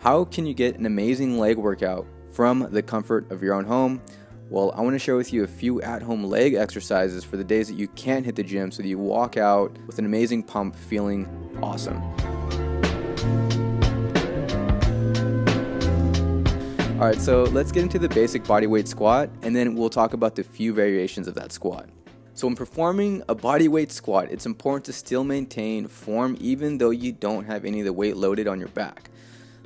How can you get an amazing leg workout from the comfort of your own home? Well, I want to share with you a few at-home leg exercises for the days that you can't hit the gym so that you walk out with an amazing pump feeling awesome. Alright, so let's get into the basic bodyweight squat, and then we'll talk about the few variations of that squat. So when performing a bodyweight squat, it's important to still maintain form even though you don't have any of the weight loaded on your back.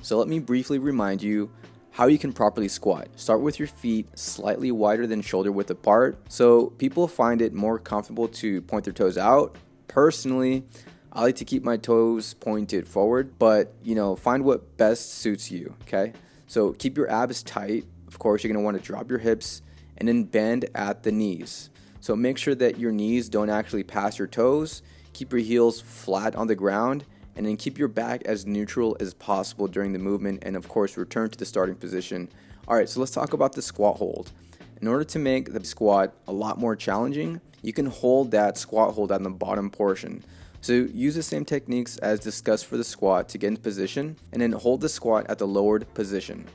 So let me briefly remind you how you can properly squat. Start with your feet slightly wider than shoulder width apart. So people find it more comfortable to point their toes out. Personally, I like to keep my toes pointed forward, but find what best suits you, okay? So keep your abs tight. Of course, you're going to want to drop your hips and then bend at the knees. So make sure that your knees don't actually pass your toes. Keep your heels flat on the ground, and then keep your back as neutral as possible during the movement, and of course return to the starting position. Alright, so let's talk about the squat hold. In order to make the squat a lot more challenging, you can hold that squat hold on the bottom portion. So use the same techniques as discussed for the squat to get in position, and then hold the squat at the lowered position.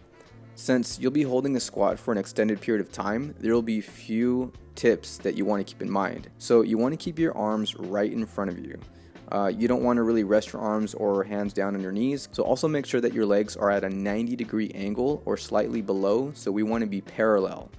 Since you'll be holding the squat for an extended period of time, there will be few tips that you want to keep in mind. So you want to keep your arms right in front of you. You don't want to really rest your arms or hands down on your knees. So also make sure that your legs are at a 90-degree angle or slightly below. So we want to be parallel.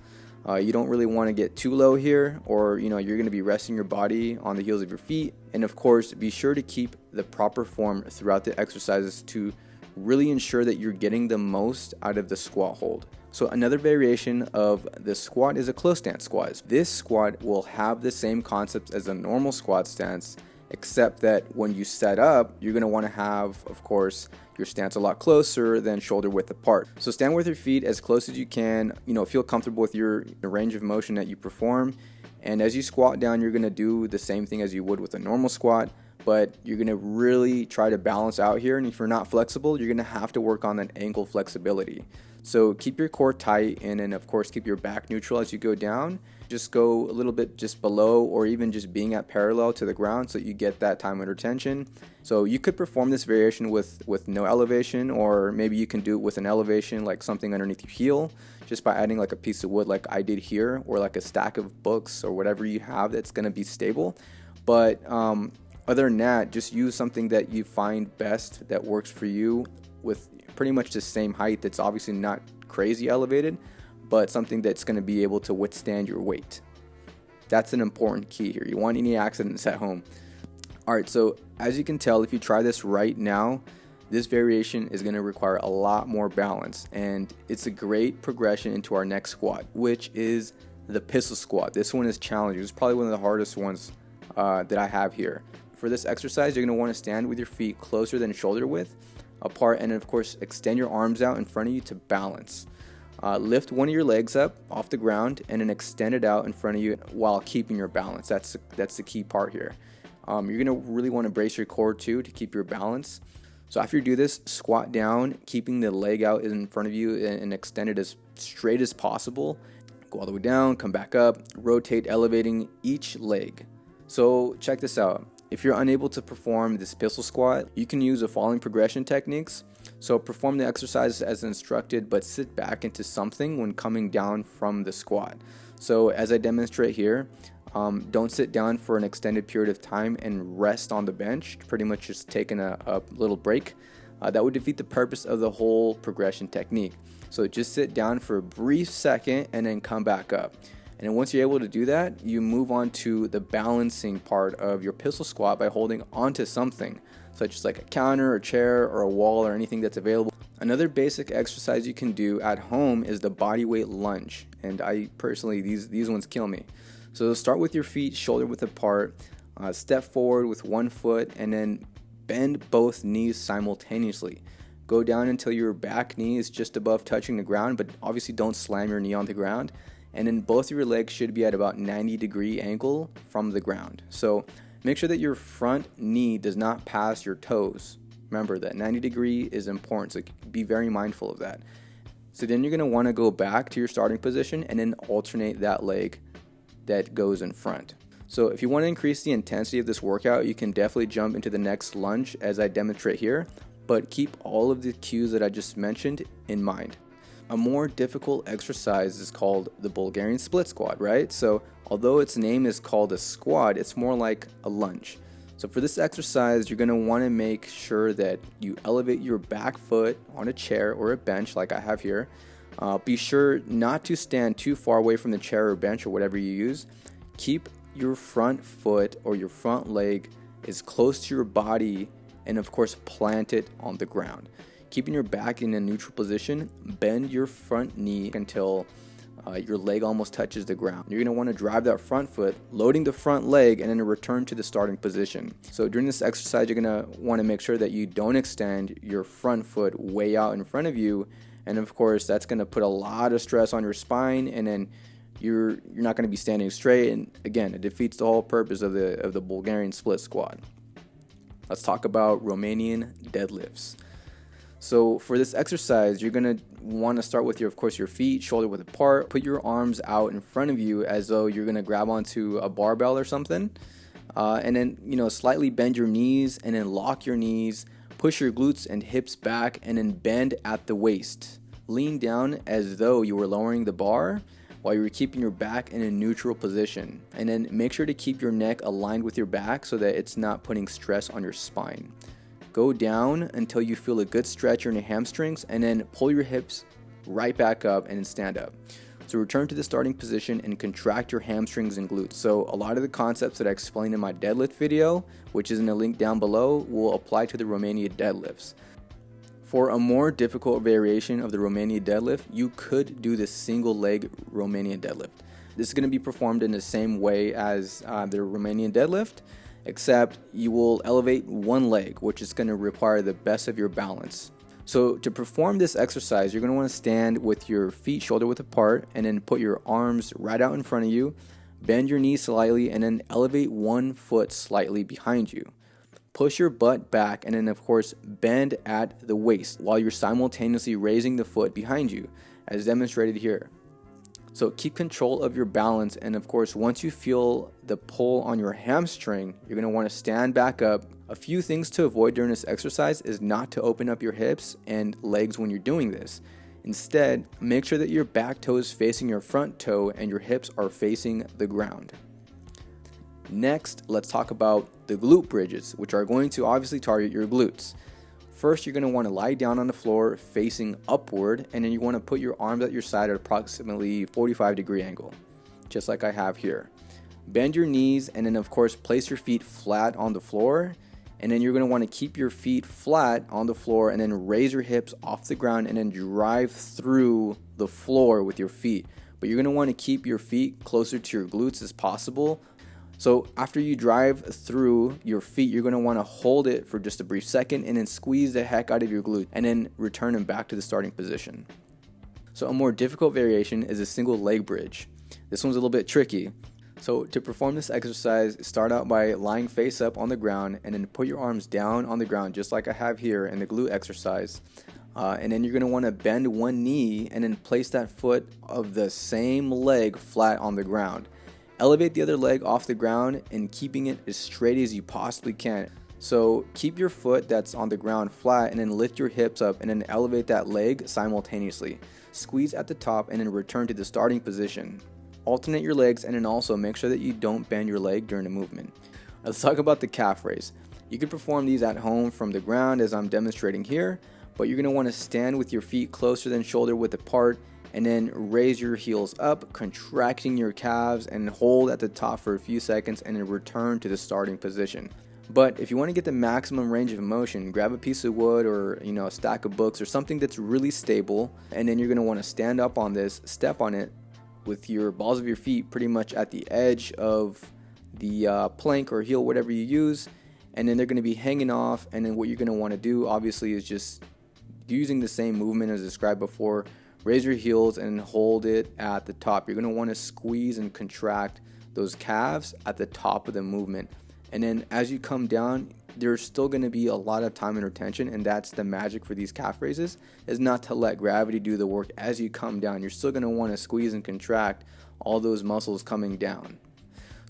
You don't really want to get too low here, or you're going to be resting your body on the heels of your feet. And of course, be sure to keep the proper form throughout the exercises to really ensure that you're getting the most out of the squat hold. So another variation of the squat is a close stance squat. This squat will have the same concepts as a normal squat stance, except that when you set up, you're going to want to have, of course, your stance a lot closer than shoulder width apart. So stand with your feet as close as you can, feel comfortable with the range of motion that you perform. And as you squat down, you're going to do the same thing as you would with a normal squat, but you're going to really try to balance out here. And if you're not flexible, you're going to have to work on that ankle flexibility. So keep your core tight, and then of course keep your back neutral as you go down. Just go a little bit just below, or even just being at parallel to the ground, so you get that time under tension. So you could perform this variation with no elevation, or maybe you can do it with an elevation, like something underneath your heel, just by adding like a piece of wood like I did here, or like a stack of books or whatever you have that's going to be stable. But other than that, just use something that you find best that works for you, with pretty much the same height that's obviously not crazy elevated, but something that's going to be able to withstand your weight. That's an important key here. You want any accidents at home. Alright, so as you can tell, if you try this right now, this variation is going to require a lot more balance, and it's a great progression into our next squat, which is the pistol squat. This one is challenging. It's probably one of the hardest ones that I have here. For this exercise, you're going to want to stand with your feet closer than shoulder width apart, and of course extend your arms out in front of you to balance. Lift one of your legs up off the ground and then extend it out in front of you while keeping your balance. That's the key part here. You're going to really want to brace your core too to keep your balance. So after you do this, squat down, keeping the leg out in front of you and extend it as straight as possible. Go all the way down, come back up, rotate, elevating each leg. So check this out. If you're unable to perform this pistol squat, you can use the following progression techniques. So perform the exercise as instructed, but sit back into something when coming down from the squat. So as I demonstrate here, don't sit down for an extended period of time and rest on the bench, pretty much just taking a little break. That would defeat the purpose of the whole progression technique. So just sit down for a brief second and then come back up. And then once you're able to do that, you move on to the balancing part of your pistol squat by holding onto something, such as like a counter, a chair, or a wall, or anything that's available. Another basic exercise you can do at home is the bodyweight lunge. And I personally, these ones kill me. So start with your feet shoulder width apart, step forward with one foot, and then bend both knees simultaneously. Go down until your back knee is just above touching the ground, but obviously don't slam your knee on the ground. And then both of your legs should be at about 90-degree angle from the ground. So make sure that your front knee does not pass your toes. Remember that 90-degree is important, so be very mindful of that. So then you're going to want to go back to your starting position and then alternate that leg that goes in front. So if you want to increase the intensity of this workout, you can definitely jump into the next lunge as I demonstrate here. but keep all of the cues that I just mentioned in mind. A more difficult exercise is called the Bulgarian split squat, right? So although its name is called a squat, it's more like a lunge. So for this exercise, you're going to want to make sure that you elevate your back foot on a chair or a bench like I have here. Be sure not to stand too far away from the chair or bench or whatever you use. Keep your front foot or your front leg as close to your body, and of course plant it on the ground. Keeping your back in a neutral position, bend your front knee until your leg almost touches the ground. You're going to want to drive that front foot, loading the front leg, and then return to the starting position. So during this exercise, you're going to want to make sure that you don't extend your front foot way out in front of you. And of course, that's going to put a lot of stress on your spine, and then you're not going to be standing straight. And again, it defeats the whole purpose of the Bulgarian split squat. Let's talk about Romanian deadlifts. So for this exercise, you're going to want to start with your feet shoulder width apart. Put your arms out in front of you as though you're going to grab onto a barbell or something. And then, slightly bend your knees and then lock your knees. Push your glutes and hips back and then bend at the waist. Lean down as though you were lowering the bar while you're keeping your back in a neutral position. And then make sure to keep your neck aligned with your back so that it's not putting stress on your spine. Go down until you feel a good stretch in your hamstrings, and then pull your hips right back up and then stand up. So return to the starting position and contract your hamstrings and glutes. So a lot of the concepts that I explained in my deadlift video, which is in the link down below, will apply to the Romanian deadlifts. For a more difficult variation of the Romanian deadlift, you could do the single leg Romanian deadlift. This is going to be performed in the same way as the Romanian deadlift, except you will elevate one leg, which is going to require the best of your balance. So to perform this exercise, you're going to want to stand with your feet shoulder width apart, and then put your arms right out in front of you, bend your knees slightly, and then elevate one foot slightly behind you. Push your butt back, and then of course bend at the waist while you're simultaneously raising the foot behind you, as demonstrated here. So keep control of your balance, and of course once you feel the pull on your hamstring, you're going to want to stand back up. A few things to avoid during this exercise is not to open up your hips and legs when you're doing this. Instead, make sure that your back toe is facing your front toe and your hips are facing the ground. Next, let's talk about the glute bridges, which are going to obviously target your glutes. First, you're going to want to lie down on the floor facing upward, and then you want to put your arms at your side at approximately 45-degree angle, just like I have here. Bend your knees, and then of course place your feet flat on the floor, and then you're going to want to keep your feet flat on the floor and then raise your hips off the ground and then drive through the floor with your feet. But you're going to want to keep your feet closer to your glutes as possible. So after you drive through your feet, you're going to want to hold it for just a brief second and then squeeze the heck out of your glute and then return them back to the starting position. So a more difficult variation is a single leg bridge. This one's a little bit tricky. So to perform this exercise, start out by lying face up on the ground and then put your arms down on the ground just like I have here in the glute exercise. And then you're going to want to bend one knee and then place that foot of the same leg flat on the ground. Elevate the other leg off the ground and keeping it as straight as you possibly can. So keep your foot that's on the ground flat and then lift your hips up and then elevate that leg simultaneously. Squeeze at the top and then return to the starting position. Alternate your legs and then also make sure that you don't bend your leg during the movement. Let's talk about the calf raise. You can perform these at home from the ground as I'm demonstrating here, but you're going to want to stand with your feet closer than shoulder width apart and then raise your heels up, contracting your calves, and hold at the top for a few seconds and then return to the starting position. But if you want to get the maximum range of motion, grab a piece of wood or a stack of books or something that's really stable, and then you're going to want to stand up on this, step on it with your balls of your feet pretty much at the edge of the plank or heel, whatever you use, and then they're going to be hanging off. And then what you're going to want to do obviously is just using the same movement as described before. Raise your heels and hold it at the top. You're going to want to squeeze and contract those calves at the top of the movement. And then as you come down, there's still going to be a lot of time and retention, and that's the magic for these calf raises, is not to let gravity do the work as you come down. You're still going to want to squeeze and contract all those muscles coming down.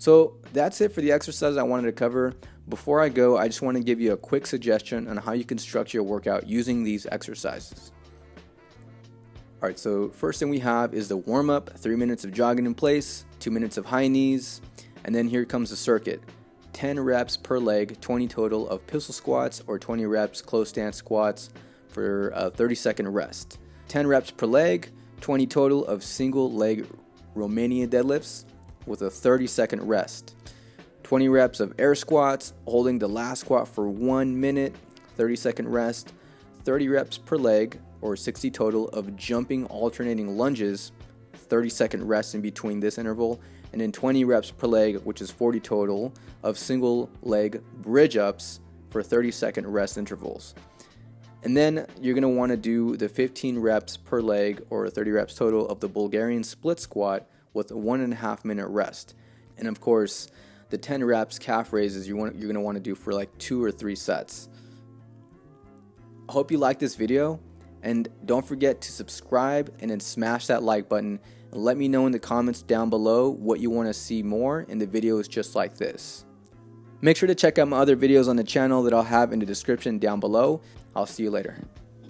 So that's it for the exercises I wanted to cover. Before I go, I just want to give you a quick suggestion on how you can structure your workout using these exercises. Alright, so first thing we have is the warm-up, 3 minutes of jogging in place, 2 minutes of high knees, and then here comes the circuit. 10 reps per leg, 20 total of pistol squats or 20 reps close stance squats for a 30-second rest. 10 reps per leg, 20 total of single leg Romanian deadlifts with a 30-second rest. 20 reps of air squats, holding the last squat for 1 minute, 30-second rest. 30 reps per leg or 60 total of jumping alternating lunges, 30-second rest in between this interval, and then 20 reps per leg, which is 40 total, of single leg bridge ups for 30-second rest intervals. And then you're going to want to do the 15 reps per leg or 30 reps total of the Bulgarian split squat with a 1.5 minute rest. And of course, the 10 reps calf raises you're going to want to do for like 2 or 3 sets. I hope you like this video, and don't forget to subscribe and then smash that like button. And let me know in the comments down below what you want to see more in the videos just like this. Make sure to check out my other videos on the channel that I'll have in the description down below. I'll see you later.